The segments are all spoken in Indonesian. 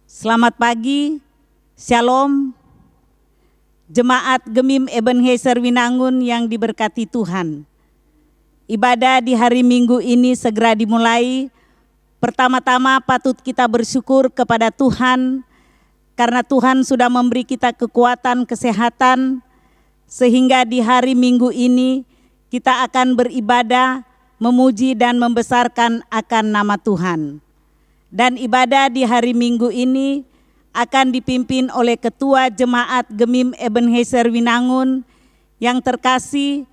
Selamat pagi, Shalom, Jemaat Gemim Ebenezer Winangun yang diberkati Tuhan. Ibadah di hari Minggu ini segera dimulai. Pertama-tama patut kita bersyukur kepada Tuhan, karena Tuhan sudah memberi kita kekuatan, kesehatan, sehingga di hari Minggu ini kita akan beribadah, memuji dan membesarkan akan nama Tuhan. Dan ibadah di hari Minggu ini akan dipimpin oleh Ketua Jemaat Gemim Ebenezer Winangun yang terkasih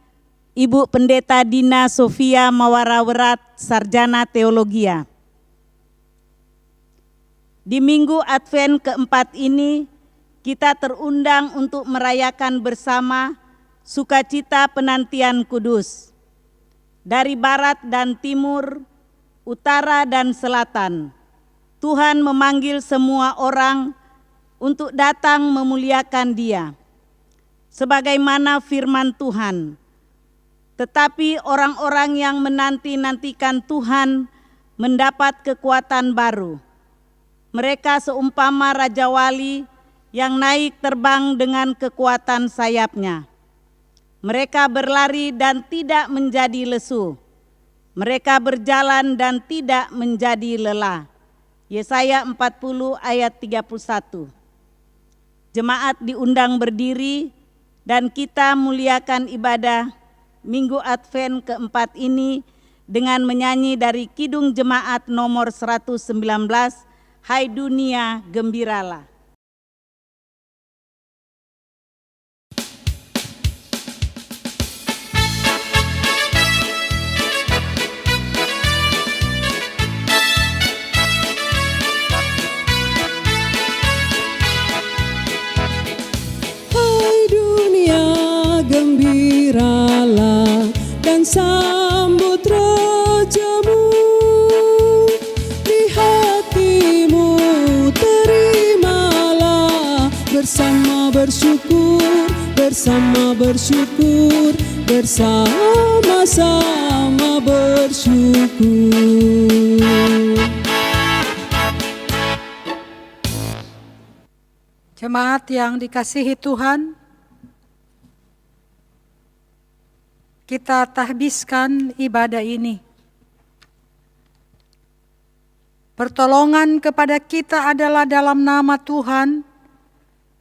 Ibu Pendeta Dina Sofia Mawarawerat, Sarjana Teologia. Di Minggu Advent keempat ini kita terundang untuk merayakan bersama sukacita penantian kudus. Dari barat dan timur, utara dan selatan, Tuhan memanggil semua orang untuk datang memuliakan Dia. Sebagaimana firman Tuhan, tetapi orang-orang yang menanti-nantikan Tuhan mendapat kekuatan baru. Mereka seumpama Raja Wali yang naik terbang dengan kekuatan sayapnya. Mereka berlari dan tidak menjadi lesu. Mereka berjalan dan tidak menjadi lelah. Yesaya 40 ayat 31. Jemaat diundang berdiri dan kita muliakan ibadah Minggu Advent keempat ini dengan menyanyi dari Kidung Jemaat nomor 119, Hai Dunia Gembiralah. Gembiralah dan sambut Rajamu, di hatimu terimalah bersama bersyukur, bersama-sama bersyukur. Jemaat yang dikasihi Tuhan, kita tahbiskan ibadah ini. Pertolongan kepada kita adalah dalam nama Tuhan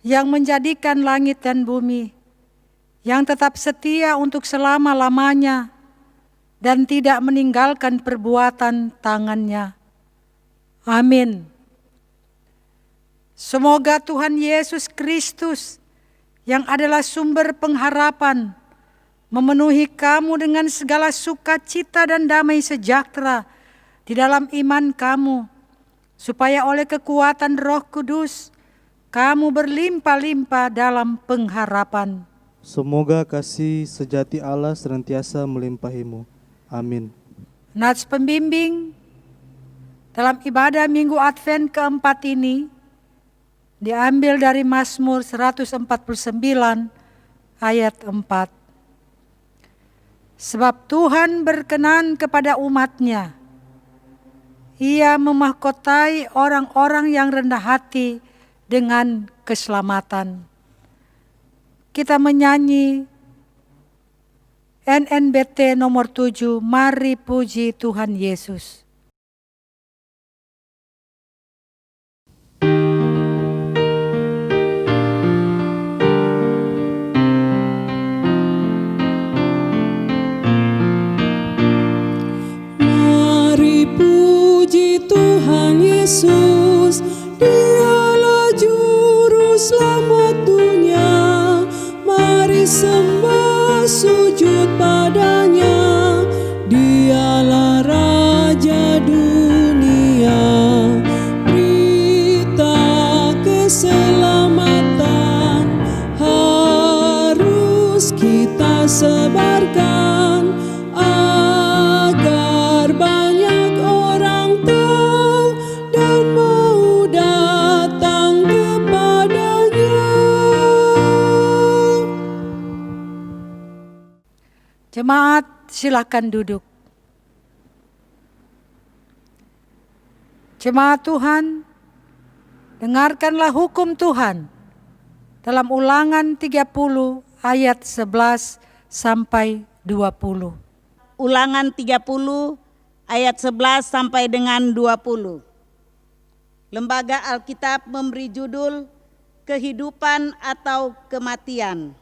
yang menjadikan langit dan bumi, yang tetap setia untuk selama-lamanya dan tidak meninggalkan perbuatan tangannya. Amin. Semoga Tuhan Yesus Kristus yang adalah sumber pengharapan memenuhi kamu dengan segala sukacita dan damai sejahtera di dalam iman kamu, supaya oleh kekuatan Roh Kudus kamu berlimpah-limpah dalam pengharapan. Semoga kasih sejati Allah senantiasa melimpahimu. Amin. Nats pembimbing dalam ibadah Minggu Advent keempat ini diambil dari Mazmur 149 ayat 4. Sebab Tuhan berkenan kepada umat-Nya. Ia memahkotai orang-orang yang rendah hati dengan keselamatan. Kita menyanyi NNBT nomor 7, Mari Puji Tuhan Yesus. Yesus, Dialah Juru Selamat dunia. Mari sembah sujud padanya. Dialah Raja Jemaat, silakan duduk. Jemaat Tuhan, dengarkanlah hukum Tuhan dalam Ulangan 30 ayat 11 sampai 20. Ulangan 30 ayat 11 sampai dengan 20. Lembaga Alkitab memberi judul kehidupan atau kematian.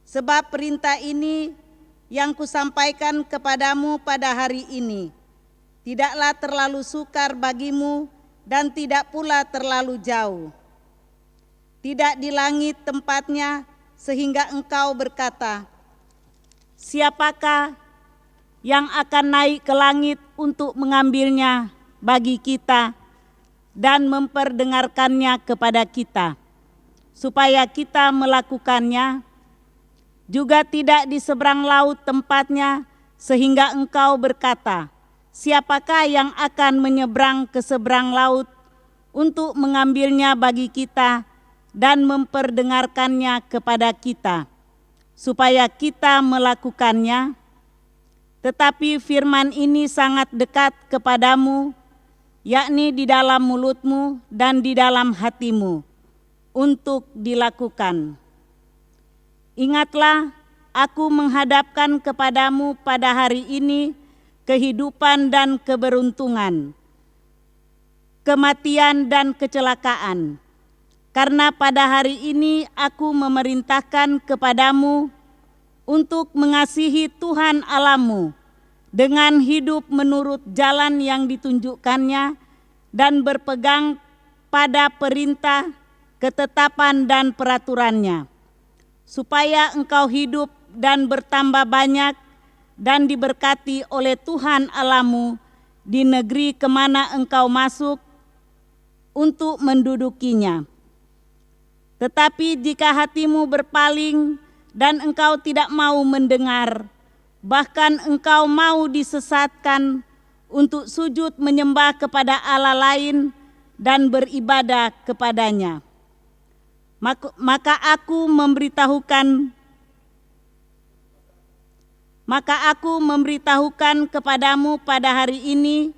Sebab perintah ini yang kusampaikan kepadamu pada hari ini tidaklah terlalu sukar bagimu dan tidak pula terlalu jauh. Tidak di langit tempatnya sehingga engkau berkata, siapakah yang akan naik ke langit untuk mengambilnya bagi kita dan memperdengarkannya kepada kita, supaya kita melakukannya, juga tidak di seberang laut tempatnya, sehingga engkau berkata, siapakah yang akan menyeberang ke seberang laut untuk mengambilnya bagi kita dan memperdengarkannya kepada kita, supaya kita melakukannya? Tetapi firman ini sangat dekat kepadamu, yakni di dalam mulutmu dan di dalam hatimu, untuk dilakukan. Ingatlah, aku menghadapkan kepadamu pada hari ini kehidupan dan keberuntungan, kematian dan kecelakaan. Karena pada hari ini aku memerintahkan kepadamu untuk mengasihi Tuhan Allahmu dengan hidup menurut jalan yang ditunjukkannya dan berpegang pada perintah, ketetapan dan peraturannya, supaya engkau hidup dan bertambah banyak dan diberkati oleh Tuhan Allahmu di negeri kemana engkau masuk untuk mendudukinya. Tetapi jika hatimu berpaling dan engkau tidak mau mendengar, bahkan engkau mau disesatkan untuk sujud menyembah kepada Allah lain dan beribadah kepadanya, maka aku memberitahukan kepadamu pada hari ini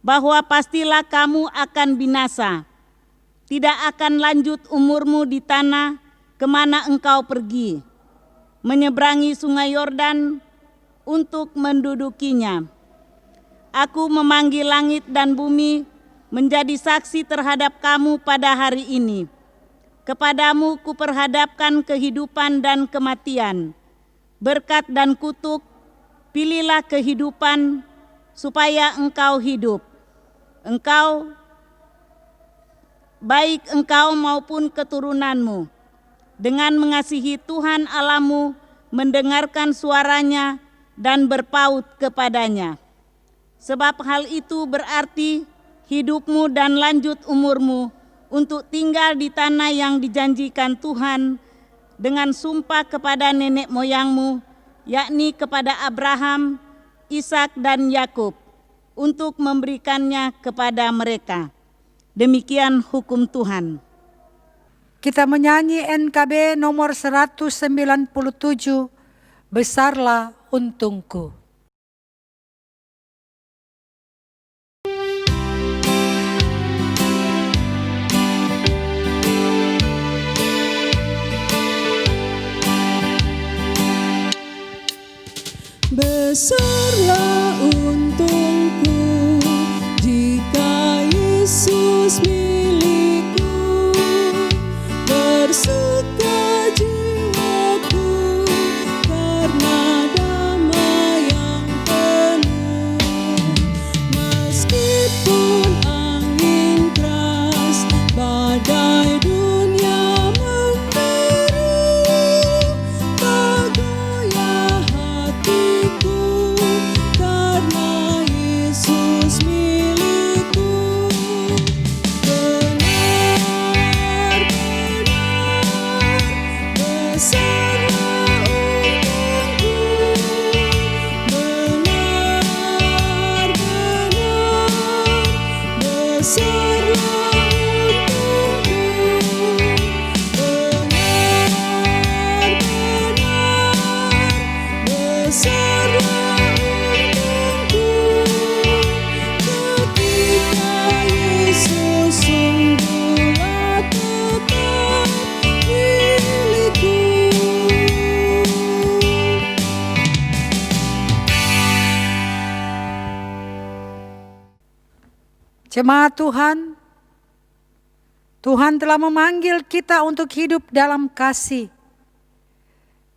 bahwa pastilah kamu akan binasa. Tidak akan lanjut umurmu di tanah kemana engkau pergi, menyeberangi sungai Yordan untuk mendudukinya. Aku memanggil langit dan bumi menjadi saksi terhadap kamu pada hari ini. Kepadamu kuperhadapkan kehidupan dan kematian, berkat dan kutuk. Pilihlah kehidupan supaya engkau hidup. Baik engkau maupun keturunanmu, dengan mengasihi Tuhan Allahmu, mendengarkan suaranya dan berpaut kepadanya. Sebab hal itu berarti hidupmu dan lanjut umurmu untuk tinggal di tanah yang dijanjikan Tuhan dengan sumpah kepada nenek moyangmu, yakni kepada Abraham, Ishak dan Yakub, untuk memberikannya kepada mereka. Demikian hukum Tuhan. Kita menyanyi NKB nomor 197, Besarlah Untungku. Besarlah untungku jika Yesus milikku, bersuka jiwaku karena damai Jemaat Tuhan, Tuhan telah memanggil kita untuk hidup dalam kasih.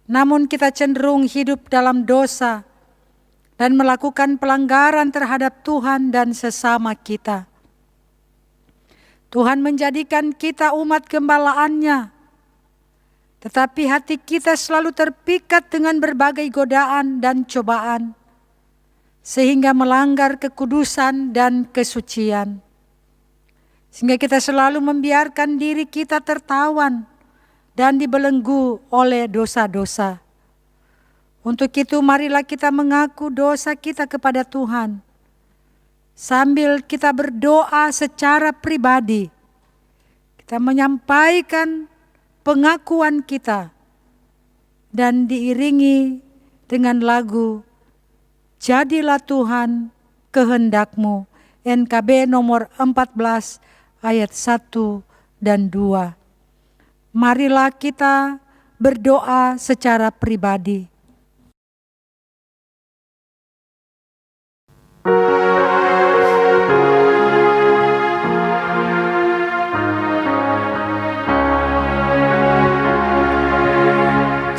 Namun kita cenderung hidup dalam dosa dan melakukan pelanggaran terhadap Tuhan dan sesama kita. Tuhan menjadikan kita umat gembalaannya, tetapi hati kita selalu terpikat dengan berbagai godaan dan cobaan, sehingga melanggar kekudusan dan kesucian. Sehingga kita selalu membiarkan diri kita tertawan dan dibelenggu oleh dosa-dosa. Untuk itu marilah kita mengaku dosa kita kepada Tuhan, sambil kita berdoa secara pribadi. Kita menyampaikan pengakuan kita dan diiringi dengan lagu Jadilah Tuhan kehendak-Mu, NKB nomor 14 ayat 1 dan 2. Marilah kita berdoa secara pribadi.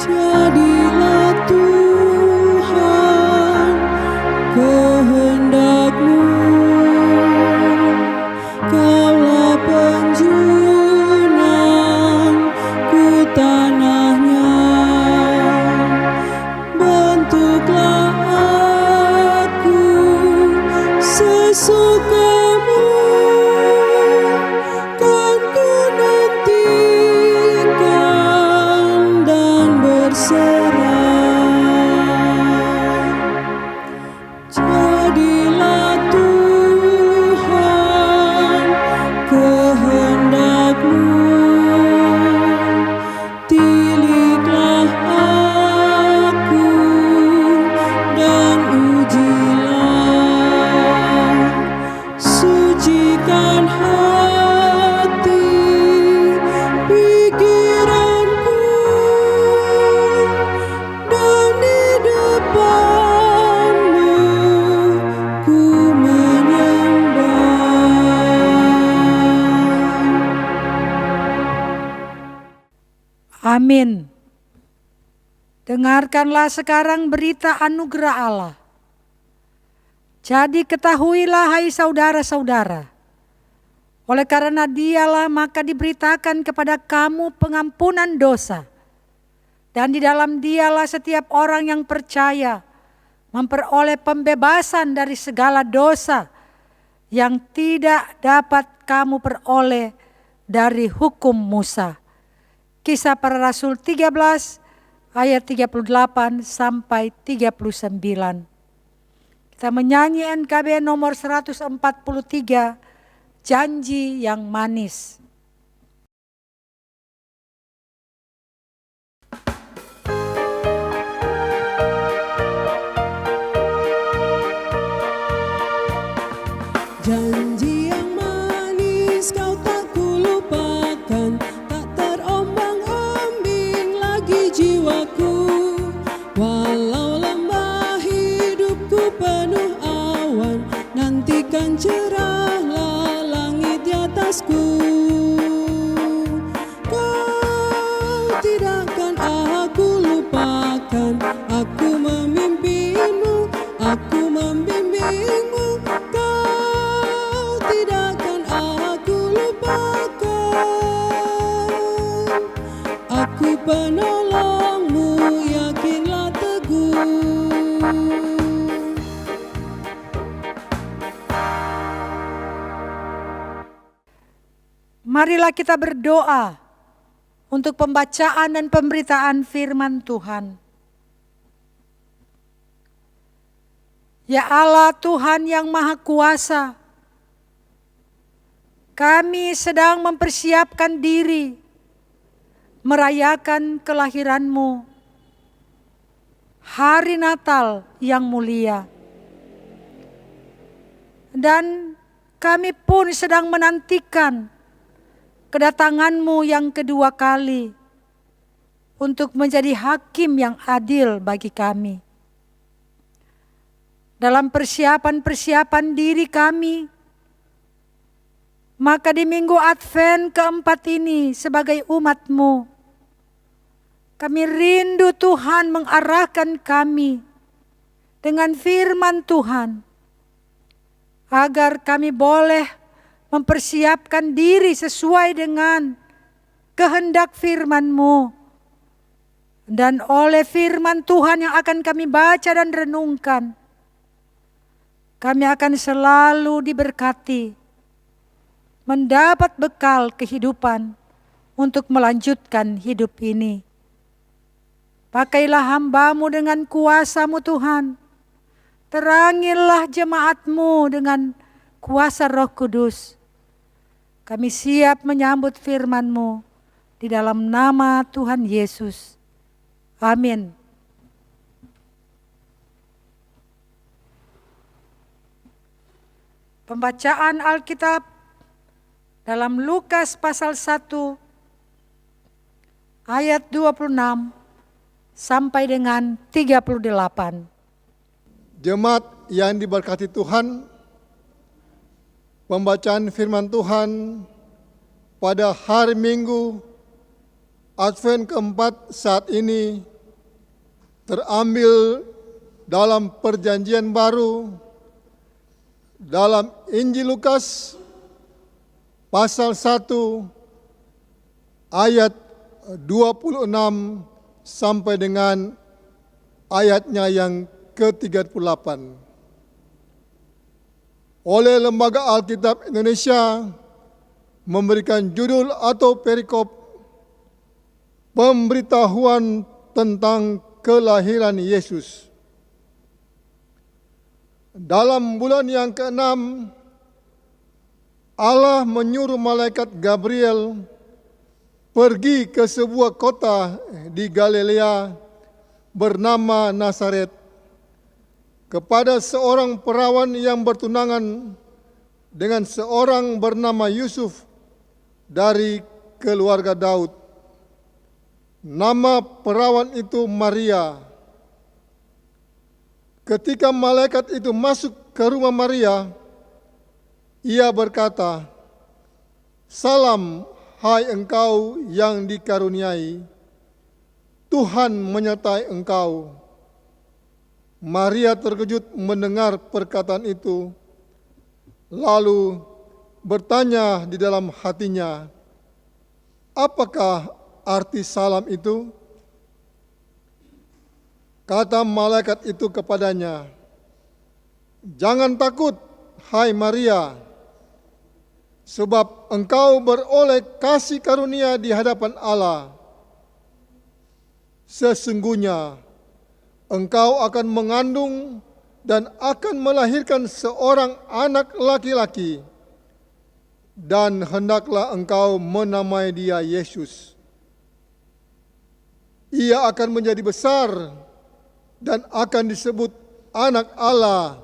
Jadilah Tuhan kehendak-Mu, Kaulah penjunanku tanahnya, bentuklah aku sesuka-Mu, kan ku nantikan dan berserah. Jadilah Tuhan kehendak-Mu, tiliklah aku dan ujilah, sucikan hati pikiranku, dan di depan-Mu ku menyembah. Amin. Dengarkanlah sekarang berita anugerah Allah. Jadi ketahuilah hai saudara-saudara, oleh karena Dialah maka diberitakan kepada kamu pengampunan dosa. Dan di dalam Dialah setiap orang yang percaya memperoleh pembebasan dari segala dosa yang tidak dapat kamu peroleh dari hukum Musa. Kisah Para Rasul 13 ayat 38 sampai 39. Kita menyanyi NKB nomor 143, Janji yang Manis. Janji yang manis kau tak kulupakan, tak terombang-ambing lagi jiwaku. Walau lembah hidupku penuh awan, nantikan cerahlah langit di atasku. Kau tidakkan aku lupakan, aku memimpimu, aku membimbingmu. Kau tidakkan aku lupakan, aku penolongmu, yakinlah teguh. Marilah kita berdoa untuk pembacaan dan pemberitaan firman Tuhan. Ya Allah Tuhan yang Maha Kuasa, kami sedang mempersiapkan diri merayakan kelahiran-Mu, hari Natal yang mulia. Dan kami pun sedang menantikan kedatangan-Mu yang kedua kali untuk menjadi hakim yang adil bagi kami. Dalam persiapan-persiapan diri kami, Maka di minggu Advent keempat ini sebagai umat-Mu, kami rindu Tuhan mengarahkan kami dengan firman Tuhan, agar kami boleh mempersiapkan diri sesuai dengan kehendak firman-Mu. Dan oleh firman Tuhan yang akan kami baca dan renungkan, kami akan selalu diberkati, mendapat bekal kehidupan untuk melanjutkan hidup ini. Pakailah hamba-Mu dengan kuasa-Mu Tuhan. Terangilah jemaat-Mu dengan kuasa Roh Kudus. Kami siap menyambut firman-Mu di dalam nama Tuhan Yesus. Amin. Pembacaan Alkitab dalam Lukas pasal 1 ayat 26 sampai dengan 38. Jemaat yang diberkati Tuhan, pembacaan firman Tuhan pada hari Minggu Advent keempat saat ini terambil dalam Perjanjian Baru dalam Injil Lukas pasal 1 ayat 26 sampai dengan ayatnya yang ke-38. Oleh Lembaga Alkitab Indonesia memberikan judul atau perikop pemberitahuan tentang kelahiran Yesus. Dalam bulan yang ke-6, Allah menyuruh malaikat Gabriel pergi ke sebuah kota di Galilea bernama Nazaret kepada seorang perawan yang bertunangan dengan seorang bernama Yusuf dari keluarga Daud. Nama perawan itu Maria. Ketika malaikat itu masuk ke rumah Maria, ia berkata, "Salam, hai engkau yang dikaruniai, Tuhan menyertai engkau." Maria terkejut mendengar perkataan itu, lalu bertanya di dalam hatinya, "Apakah arti salam itu?" Kata malaikat itu kepadanya, "Jangan takut, hai Maria, sebab engkau beroleh kasih karunia di hadapan Allah. Sesungguhnya engkau akan mengandung dan akan melahirkan seorang anak laki-laki, dan hendaklah engkau menamai dia Yesus. Ia akan menjadi besar dan akan disebut Anak Allah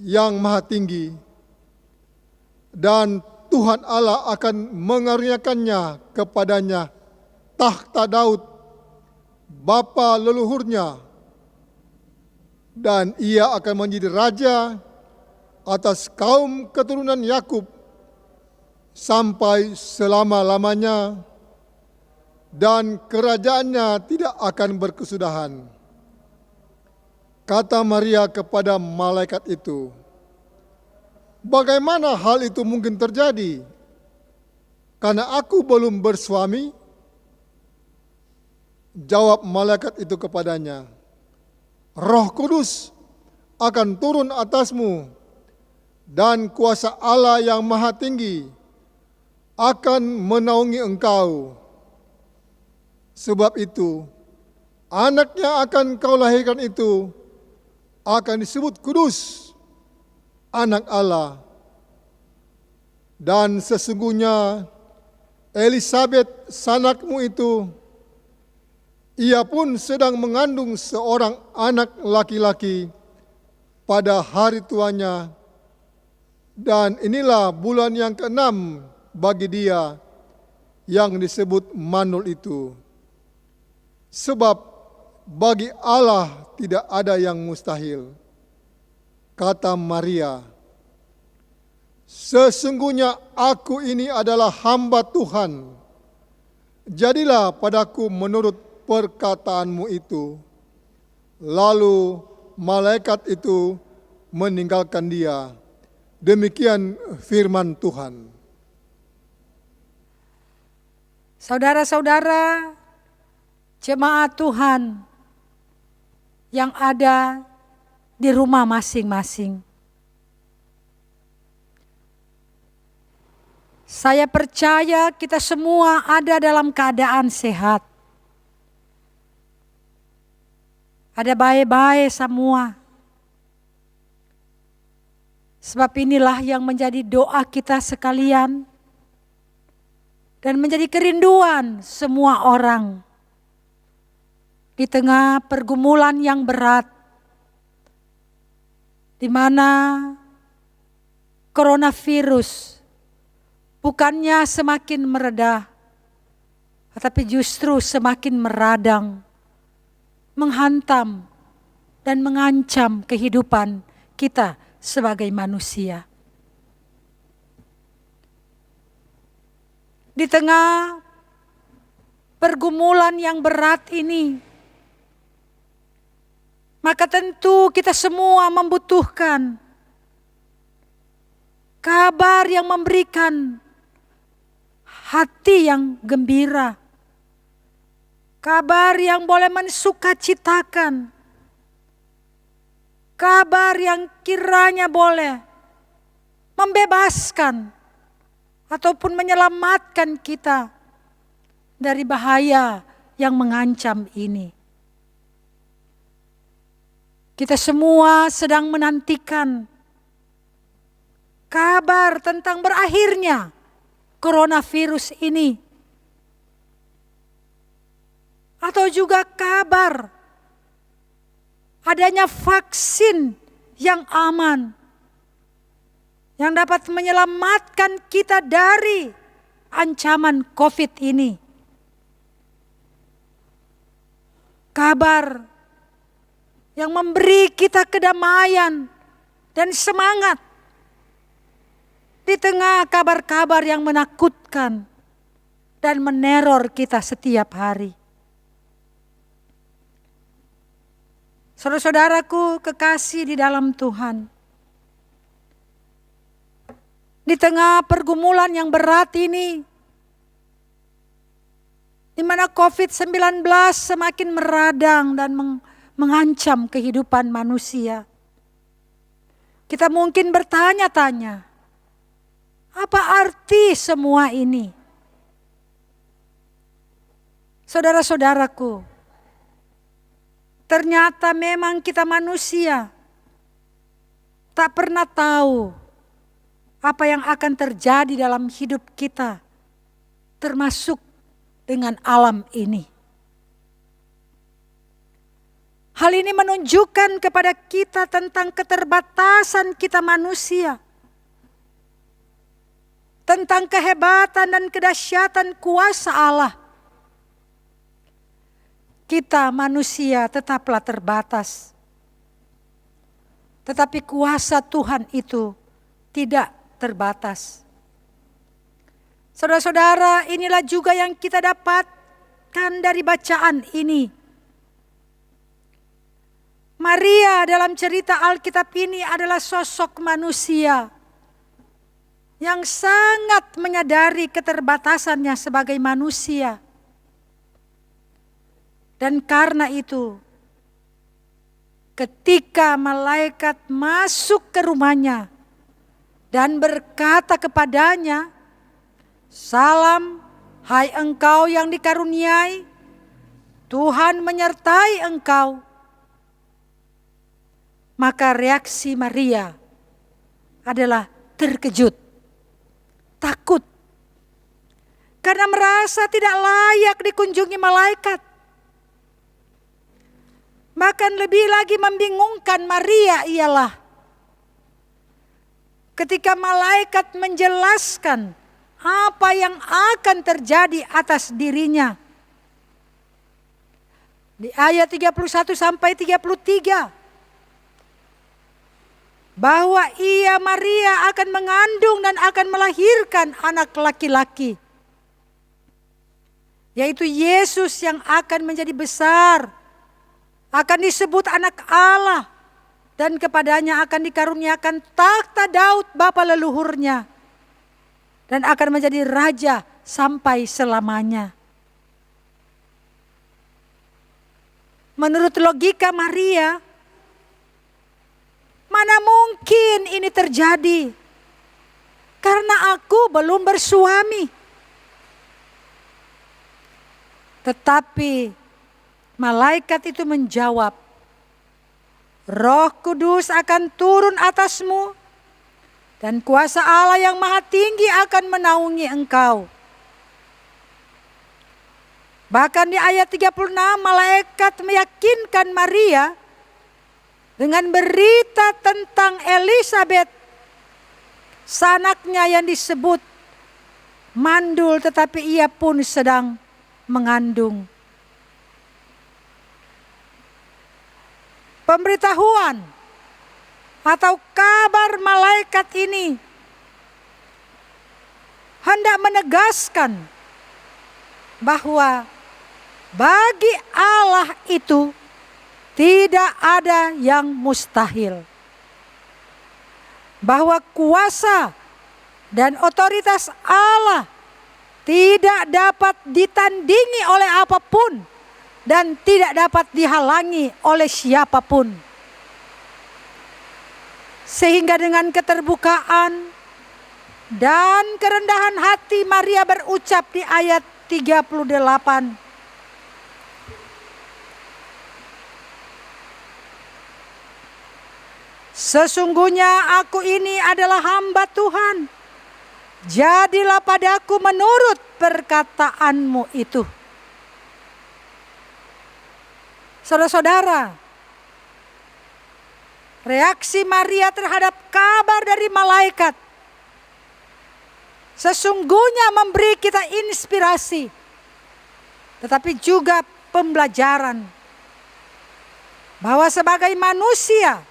yang Maha Tinggi, dan Tuhan Allah akan mengaruniakannya kepadanya takhta Daud, bapa leluhurnya, dan ia akan menjadi raja atas kaum keturunan Yakub sampai selama-lamanya, dan kerajaannya tidak akan berkesudahan." Kata Maria kepada malaikat itu, "Bagaimana hal itu mungkin terjadi? Karena aku belum bersuami." Jawab malaikat itu kepadanya, "Roh Kudus akan turun atasmu, dan kuasa Allah yang Maha Tinggi akan menaungi engkau. Sebab itu, anak yang akan kau lahirkan itu akan disebut kudus, Anak Allah. Dan sesungguhnya Elisabet sanakmu itu, ia pun sedang mengandung seorang anak laki-laki pada hari tuanya, dan inilah bulan yang ke-6 bagi dia yang disebut manul itu. Sebab bagi Allah tidak ada yang mustahil." Kata Maria, Sesungguhnya aku ini adalah hamba Tuhan. Jadilah padaku menurut perkataanmu itu. Lalu malaikat itu meninggalkan dia. Demikian firman Tuhan. Saudara-saudara, jemaat Tuhan yang ada di rumah masing-masing. Saya percaya kita semua ada dalam keadaan sehat. Ada baik-baik semua. Sebab inilah yang menjadi doa kita sekalian. Dan menjadi kerinduan semua orang. Di tengah pergumulan yang berat. Di mana coronavirus bukannya semakin mereda, tetapi justru semakin meradang, menghantam, dan mengancam kehidupan kita sebagai manusia. Di tengah pergumulan yang berat ini, maka tentu kita semua membutuhkan kabar yang memberikan hati yang gembira. Kabar yang boleh mensukacitakan. Kabar yang kiranya boleh membebaskan ataupun menyelamatkan kita dari bahaya yang mengancam ini. Kita semua sedang menantikan kabar tentang berakhirnya coronavirus ini. Atau juga kabar adanya vaksin yang aman. Yang dapat menyelamatkan kita dari ancaman COVID ini. Kabar yang memberi kita kedamaian dan semangat di tengah kabar-kabar yang menakutkan dan meneror kita setiap hari. Saudara-saudaraku kekasih di dalam Tuhan, di tengah pergumulan yang berat ini, di mana COVID-19 semakin meradang dan mengancam kehidupan manusia, kita mungkin bertanya-tanya, apa arti semua ini? Saudara-saudaraku, ternyata memang kita manusia tak pernah tahu apa yang akan terjadi dalam hidup kita, termasuk dengan alam ini. Hal ini menunjukkan kepada kita tentang keterbatasan kita manusia, tentang kehebatan dan kedahsyatan kuasa Allah. Kita manusia tetaplah terbatas, tetapi kuasa Tuhan itu tidak terbatas. Saudara-saudara, inilah juga yang kita dapatkan dari bacaan ini. Maria dalam cerita Alkitab ini adalah sosok manusia yang sangat menyadari keterbatasannya sebagai manusia. Dan karena itu, ketika malaikat masuk ke rumahnya dan berkata kepadanya, "Salam, hai engkau yang dikaruniai, Tuhan menyertai engkau." Maka reaksi Maria adalah terkejut, takut, karena merasa tidak layak dikunjungi malaikat. Bahkan lebih lagi membingungkan Maria ialah ketika malaikat menjelaskan apa yang akan terjadi atas dirinya. Di ayat 31 sampai 33. bahwa Maria akan mengandung dan akan melahirkan anak laki-laki, yaitu Yesus yang akan menjadi besar, akan disebut anak Allah, dan kepadanya akan dikaruniakan takhta Daud bapa leluhurnya, dan akan menjadi raja sampai selamanya. Menurut logika Maria, mana mungkin ini terjadi? Karena aku belum bersuami. Tetapi malaikat itu menjawab, Roh Kudus akan turun atasmu, dan kuasa Allah yang Maha Tinggi akan menaungi engkau. Bahkan di ayat 36 malaikat meyakinkan Maria dengan berita tentang Elisabet, sanaknya yang disebut mandul tetapi ia pun sedang mengandung. Pemberitahuan atau kabar malaikat ini hendak menegaskan bahwa bagi Allah itu tidak ada yang mustahil. Bahwa kuasa dan otoritas Allah tidak dapat ditandingi oleh apapun dan tidak dapat dihalangi oleh siapapun. Sehingga dengan keterbukaan dan kerendahan hati Maria berucap di ayat 38, sesungguhnya aku ini adalah hamba Tuhan, jadilah padaku menurut perkataanmu itu. Saudara-saudara, reaksi Maria terhadap kabar dari malaikat sesungguhnya memberi kita inspirasi, tetapi juga pembelajaran bahwa sebagai manusia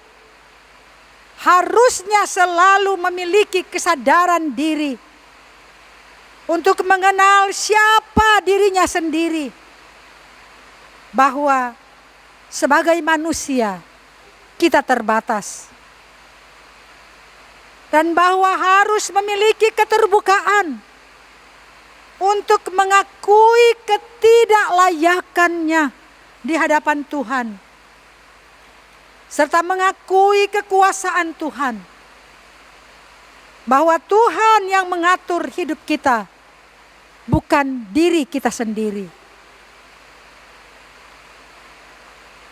harusnya selalu memiliki kesadaran diri untuk mengenal siapa dirinya sendiri, bahwa sebagai manusia kita terbatas, dan bahwa harus memiliki keterbukaan untuk mengakui ketidaklayakannya di hadapan Tuhan, serta mengakui kekuasaan Tuhan, bahwa Tuhan yang mengatur hidup kita, bukan diri kita sendiri.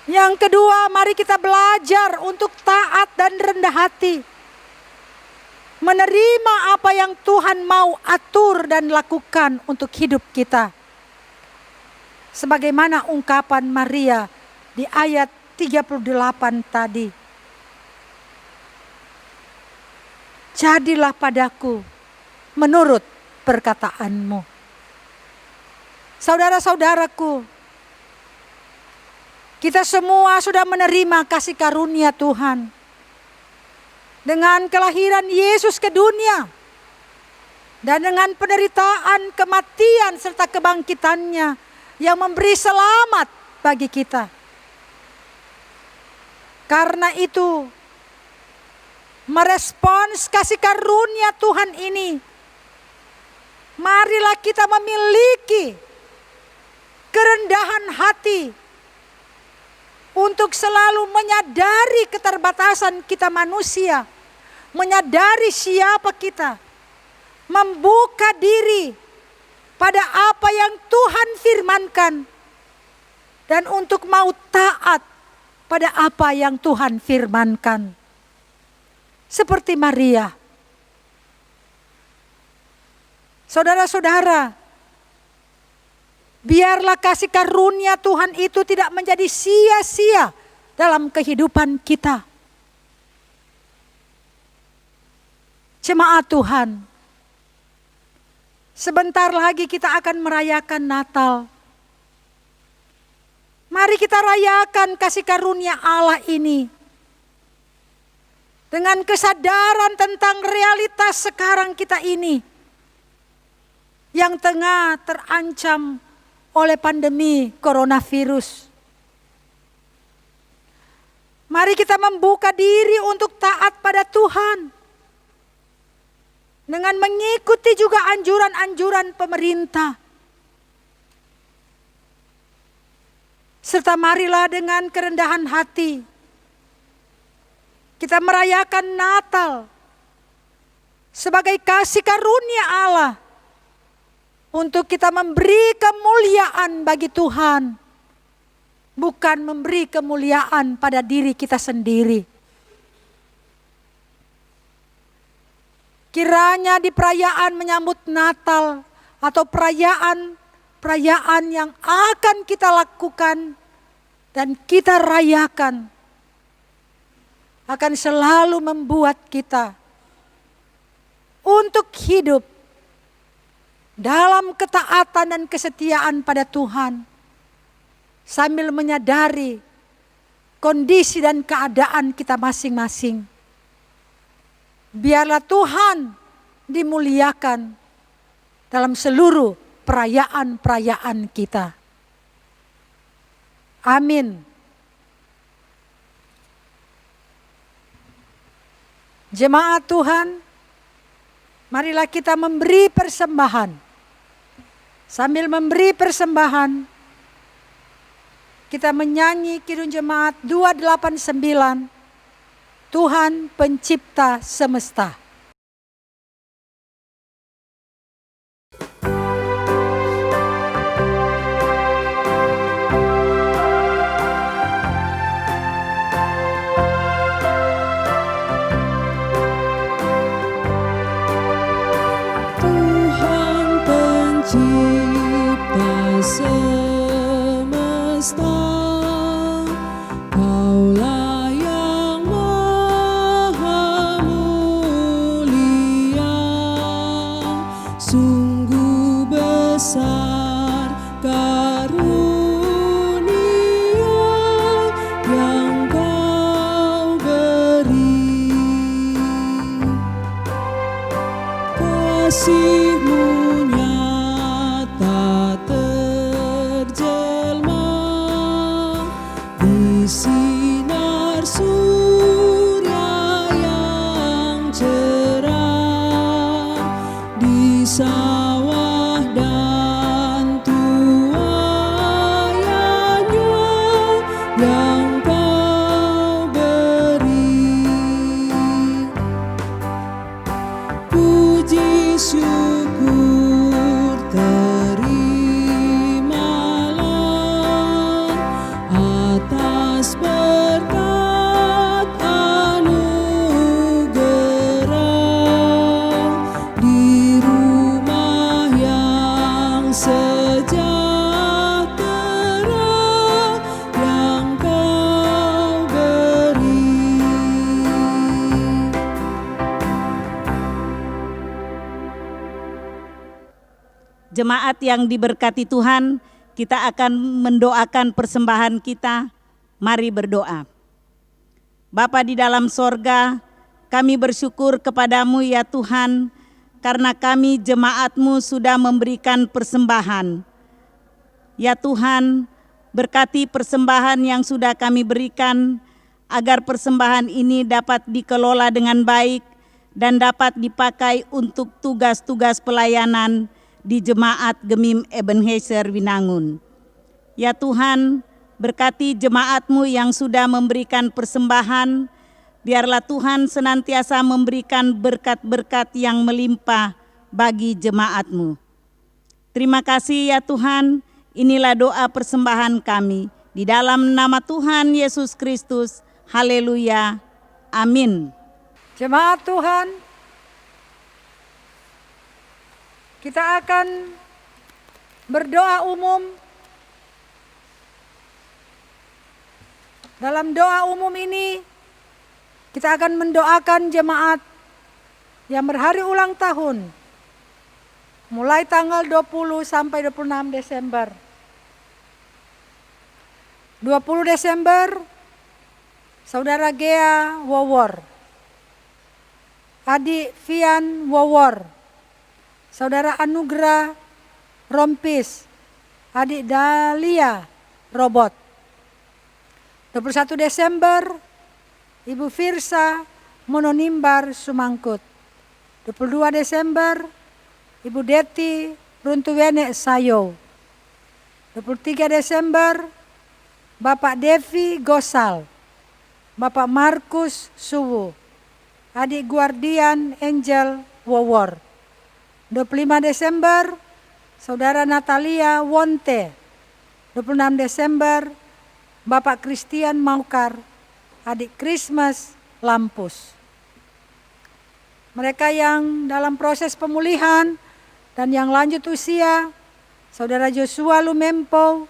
Yang kedua, mari kita belajar untuk taat dan rendah hati, menerima apa yang Tuhan mau atur dan lakukan untuk hidup kita. Sebagaimana ungkapan Maria di ayat 38 tadi. Jadilah padaku menurut perkataanmu. Saudara-saudaraku, kita semua sudah menerima kasih karunia Tuhan dengan kelahiran Yesus ke dunia dan dengan penderitaan, kematian serta kebangkitannya yang memberi selamat bagi kita. Karena itu, merespons kasih karunia Tuhan ini, marilah kita memiliki kerendahan hati untuk selalu menyadari keterbatasan kita manusia, menyadari siapa kita, membuka diri pada apa yang Tuhan firmankan, dan untuk mau taat pada apa yang Tuhan firmankan. Seperti Maria. Saudara-saudara, biarlah kasih karunia Tuhan itu tidak menjadi sia-sia dalam kehidupan kita. Jemaat Tuhan, sebentar lagi kita akan merayakan Natal. Mari kita rayakan kasih karunia Allah ini dengan kesadaran tentang realitas sekarang kita ini yang tengah terancam oleh pandemi coronavirus. Mari kita membuka diri untuk taat pada Tuhan dengan mengikuti juga anjuran-anjuran pemerintah. Serta marilah dengan kerendahan hati kita merayakan Natal sebagai kasih karunia Allah untuk kita memberi kemuliaan bagi Tuhan, bukan memberi kemuliaan pada diri kita sendiri. Kiranya di perayaan menyambut Natal atau perayaan yang akan kita lakukan dan kita rayakan akan selalu membuat kita untuk hidup dalam ketaatan dan kesetiaan pada Tuhan, sambil menyadari kondisi dan keadaan kita masing-masing. Biarlah Tuhan dimuliakan dalam seluruh perayaan-perayaan kita. Amin. Jemaat Tuhan, marilah kita memberi persembahan. Sambil memberi persembahan, kita menyanyi Kidung Jemaat 289, Tuhan Pencipta Semesta. Tuhan Pencipta semesta, Kaulah yang maha mulia, sungguh besar karunia yang Kau beri. Kasih-Mu nyata terjelma di sinar surya yang cerah, di sawah dan tuaiannya yang Kau beri. Puji syukur terimalah atas berkat anugerah di rumah yang sejahtera yang Kau beri. Jemaat yang diberkati Tuhan, kita akan mendoakan persembahan kita. Mari berdoa. Bapa di dalam sorga, kami bersyukur kepadamu ya Tuhan, karena kami jemaat-Mu sudah memberikan persembahan. Ya Tuhan, berkati persembahan yang sudah kami berikan, agar persembahan ini dapat dikelola dengan baik dan dapat dipakai untuk tugas-tugas pelayanan di Jemaat Gemim Ebenezer Winangun. Ya Tuhan, berkati jemaat-Mu yang sudah memberikan persembahan, biarlah Tuhan senantiasa memberikan berkat-berkat yang melimpah bagi jemaat-Mu. Terima kasih ya Tuhan, inilah doa persembahan kami. Di dalam nama Tuhan Yesus Kristus, haleluya, amin. Jemaat Tuhan, kita akan berdoa umum. Dalam doa umum ini, kita akan mendoakan jemaat yang berhari ulang tahun, mulai tanggal 20 sampai 26 Desember. 20 Desember, Saudara Gea Wawor. Adik Vian Wowor, Saudara Anugrah Rompis, Adik Dahlia Robot. 21 Desember, Ibu Firsa Mononimbar Sumangkut. 22 Desember, Ibu Deti Runtuwene Sayo. 23 Desember, Bapak Devi Gosal, Bapak Markus Suwu, Adik Guardian Angel Wowor. 25 Desember, Saudara Natalia Wonte. 26 Desember, Bapak Christian Maukar, Adik Christmas Lampus. Mereka yang dalam proses pemulihan dan yang lanjut usia, Saudara Joshua Lumempo,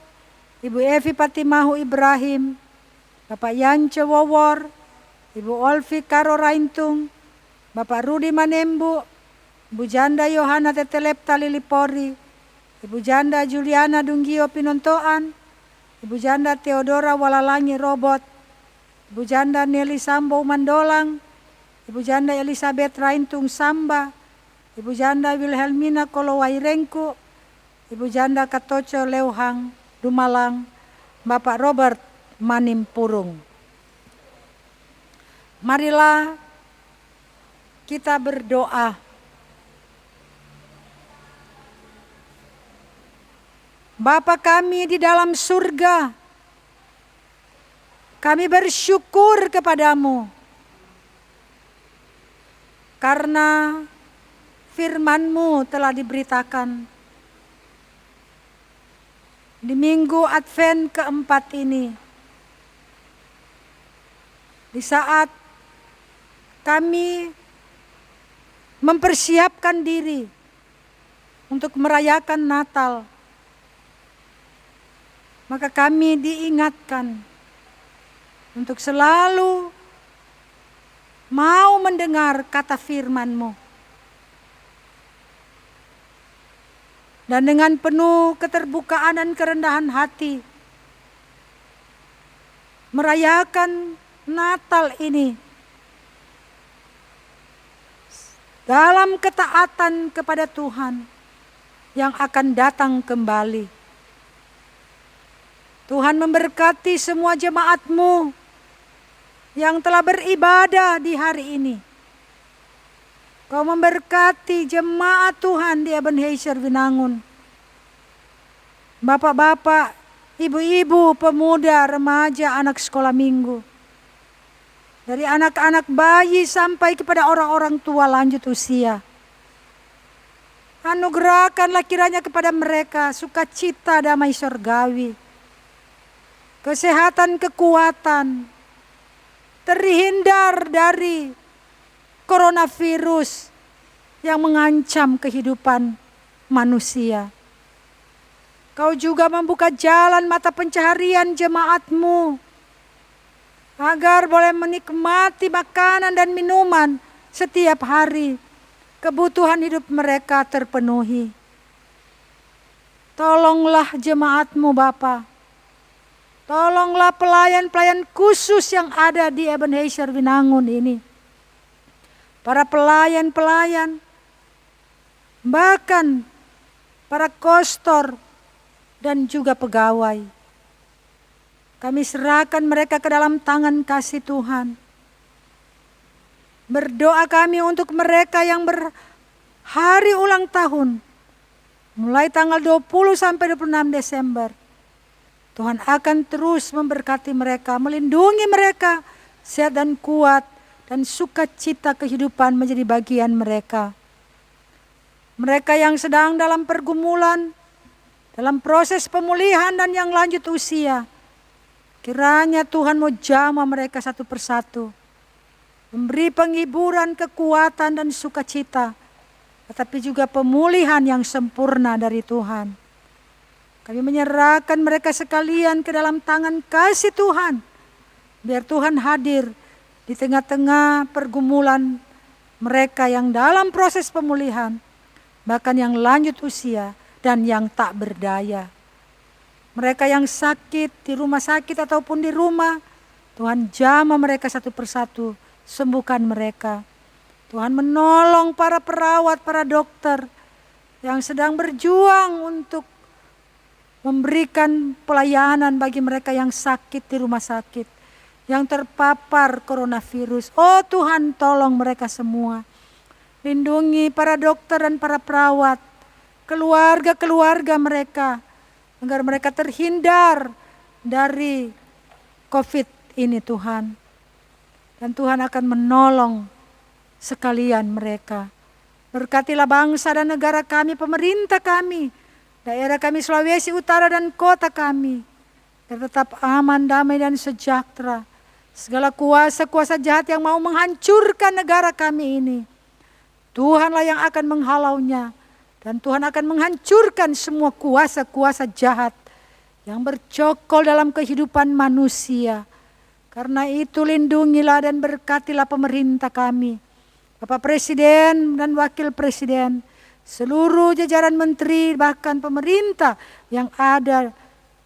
Ibu Evi Patimahu Ibrahim, Bapak Yance Wowor, Ibu Olvi Karo Raintung, Bapak Rudi Manembu, Ibu Janda Yohana Tetelepta Lilipori, Ibu Janda Juliana Dunggio Pinontoan, Ibu Janda Theodora Walalangi Robot, Ibu Janda Nelly Sambo Mandolang, Ibu Janda Elizabeth Raintung Samba, Ibu Janda Wilhelmina Kolowairengku, Ibu Janda Katoco Leuhang Dumalang, Bapak Robert Manim Purung. Marilah kita berdoa. Bapa kami di dalam surga, kami bersyukur kepadamu karena firman-Mu telah diberitakan di minggu Advent keempat ini. Di saat kami mempersiapkan diri untuk merayakan Natal, maka kami diingatkan untuk selalu mau mendengar kata firman-Mu. Dan dengan penuh keterbukaan dan kerendahan hati, merayakan Natal ini dalam ketaatan kepada Tuhan yang akan datang kembali. Tuhan memberkati semua jemaat-Mu yang telah beribadah di hari ini. Kau memberkati jemaat Tuhan di Ebenezer Winangun. Bapak-bapak, ibu-ibu, pemuda, remaja, anak sekolah minggu. Dari anak-anak bayi sampai kepada orang-orang tua lanjut usia. Anugerahkanlah kiranya kepada mereka sukacita damai surgawi, kesehatan, kekuatan, terhindar dari coronavirus yang mengancam kehidupan manusia. Kau juga membuka jalan mata pencaharian jemaat-Mu agar boleh menikmati makanan dan minuman setiap hari. Kebutuhan hidup mereka terpenuhi. Tolonglah jemaat-Mu Bapa. Tolonglah pelayan-pelayan khusus yang ada di Ebenezer Winangun ini. Para pelayan-pelayan, bahkan para kostor dan juga pegawai. Kami serahkan mereka ke dalam tangan kasih Tuhan. Berdoa kami untuk mereka yang berhari ulang tahun, mulai tanggal 20 sampai 26 Desember. Tuhan akan terus memberkati mereka, melindungi mereka, sehat dan kuat, dan sukacita kehidupan menjadi bagian mereka. Mereka yang sedang dalam pergumulan, dalam proses pemulihan dan yang lanjut usia, kiranya Tuhan mau jamah mereka satu persatu, memberi penghiburan, kekuatan dan sukacita, tetapi juga pemulihan yang sempurna dari Tuhan. Kami menyerahkan mereka sekalian ke dalam tangan kasih Tuhan, biar Tuhan hadir di tengah-tengah pergumulan mereka yang dalam proses pemulihan, bahkan yang lanjut usia dan yang tak berdaya. Mereka yang sakit di rumah sakit ataupun di rumah, Tuhan jamah mereka satu persatu, sembuhkan mereka. Tuhan menolong para perawat, para dokter yang sedang berjuang untuk memberikan pelayanan bagi mereka yang sakit di rumah sakit, yang terpapar coronavirus. Oh Tuhan, tolong mereka semua. Lindungi para dokter dan para perawat, keluarga-keluarga mereka, agar mereka terhindar dari COVID ini Tuhan. Dan Tuhan akan menolong sekalian mereka. Berkatilah bangsa dan negara kami, pemerintah kami, daerah kami Sulawesi Utara dan kota kami, agar tetap aman, damai dan sejahtera. Segala kuasa-kuasa jahat yang mau menghancurkan negara kami ini, Tuhanlah yang akan menghalaunya. Dan Tuhan akan menghancurkan semua kuasa-kuasa jahat yang bercokol dalam kehidupan manusia. Karena itu lindungilah dan berkatilah pemerintah kami, Bapak Presiden dan Wakil Presiden, seluruh jajaran menteri, bahkan pemerintah yang ada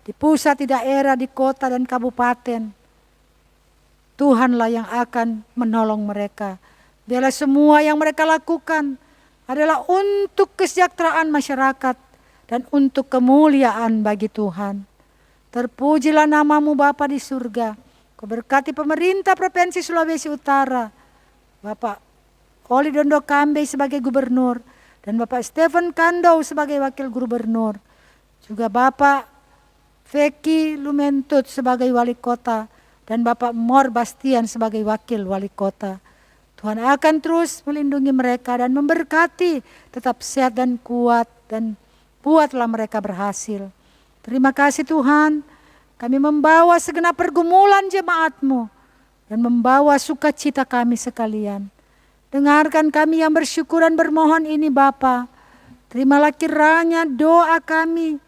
di pusat, di daerah, di kota dan kabupaten. Tuhanlah yang akan menolong mereka. Biarlah semua yang mereka lakukan adalah untuk kesejahteraan masyarakat dan untuk kemuliaan bagi Tuhan. Terpujilah namamu Bapa di surga. Kau berkati pemerintah Provinsi Sulawesi Utara, Bapak Oli Dondo Kambe sebagai gubernur, dan Bapak Stephen Kando sebagai wakil gubernur. Juga Bapak Feki Lumentut sebagai wali kota, dan Bapak Mor Bastian sebagai wakil wali kota. Tuhan akan terus melindungi mereka dan memberkati, tetap sehat dan kuat, dan buatlah mereka berhasil. Terima kasih Tuhan, kami membawa segenap pergumulan jemaat-Mu dan membawa sukacita kami sekalian. Dengarkan kami yang bersyukur dan bermohon ini Bapa. Terimalah kiranya doa kami.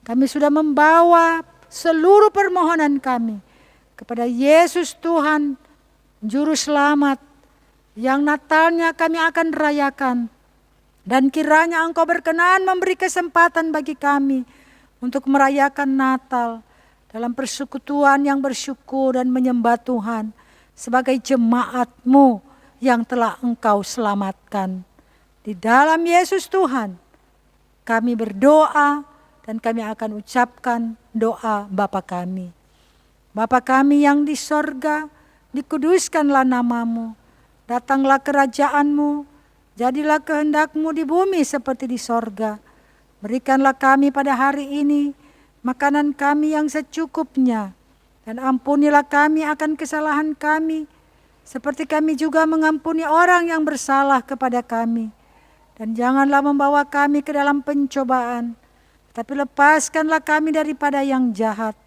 Kami sudah membawa seluruh permohonan kami kepada Yesus Tuhan, Juru Selamat, yang Natalnya kami akan rayakan. Dan kiranya Engkau berkenan memberi kesempatan bagi kami untuk merayakan Natal dalam persekutuan yang bersyukur dan menyembah Tuhan sebagai jemaat-Mu yang telah Engkau selamatkan. Di dalam Yesus Tuhan kami berdoa dan kami akan ucapkan doa Bapa kami. Bapa kami yang di sorga, dikuduskanlah namamu. Datanglah kerajaan-Mu, jadilah kehendak-Mu di bumi seperti di sorga. Berikanlah kami pada hari ini makanan kami yang secukupnya. Dan ampunilah kami akan kesalahan kami, seperti kami juga mengampuni orang yang bersalah kepada kami. Dan janganlah membawa kami ke dalam pencobaan, tapi lepaskanlah kami daripada yang jahat.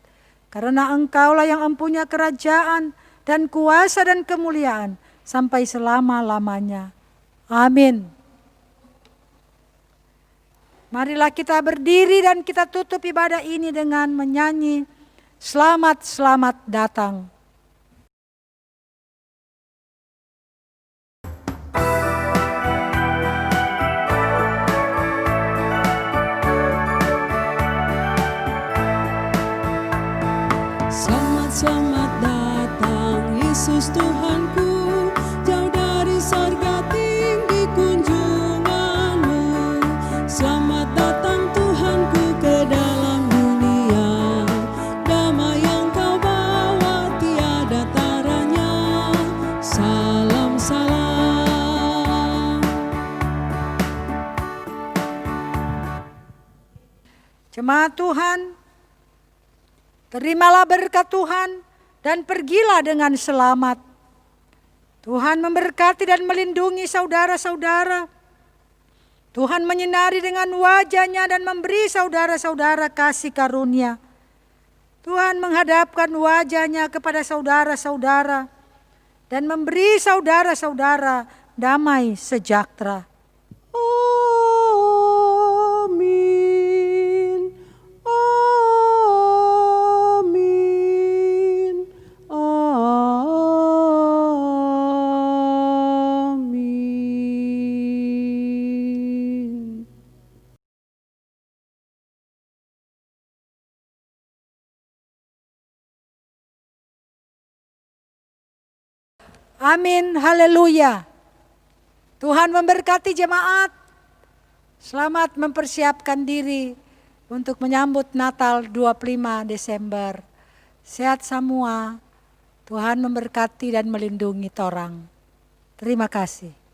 Karena Engkaulah yang mempunyai kerajaan dan kuasa dan kemuliaan sampai selama-lamanya. Amin. Marilah kita berdiri dan kita tutup ibadah ini dengan menyanyi Selamat, Selamat Datang. Selamat, selamat datang Yesus Tuhanku, jauh dari sorga tinggi kunjungan-Mu. Selamat datang Tuhanku ke dalam dunia, damai yang Kau bawa tiada taranya. Salam, salam. Jemaat Tuhan, terimalah berkat Tuhan dan pergilah dengan selamat. Tuhan memberkati dan melindungi saudara-saudara. Tuhan menyinari dengan wajah-Nya dan memberi saudara-saudara kasih karunia. Tuhan menghadapkan wajah-Nya kepada saudara-saudara dan memberi saudara-saudara damai sejahtera. Amin. Amin. Amin. Amin, haleluya. Tuhan memberkati jemaat. Selamat mempersiapkan diri untuk menyambut Natal 25 Desember. Sehat semua. Tuhan memberkati dan melindungi torang. Terima kasih.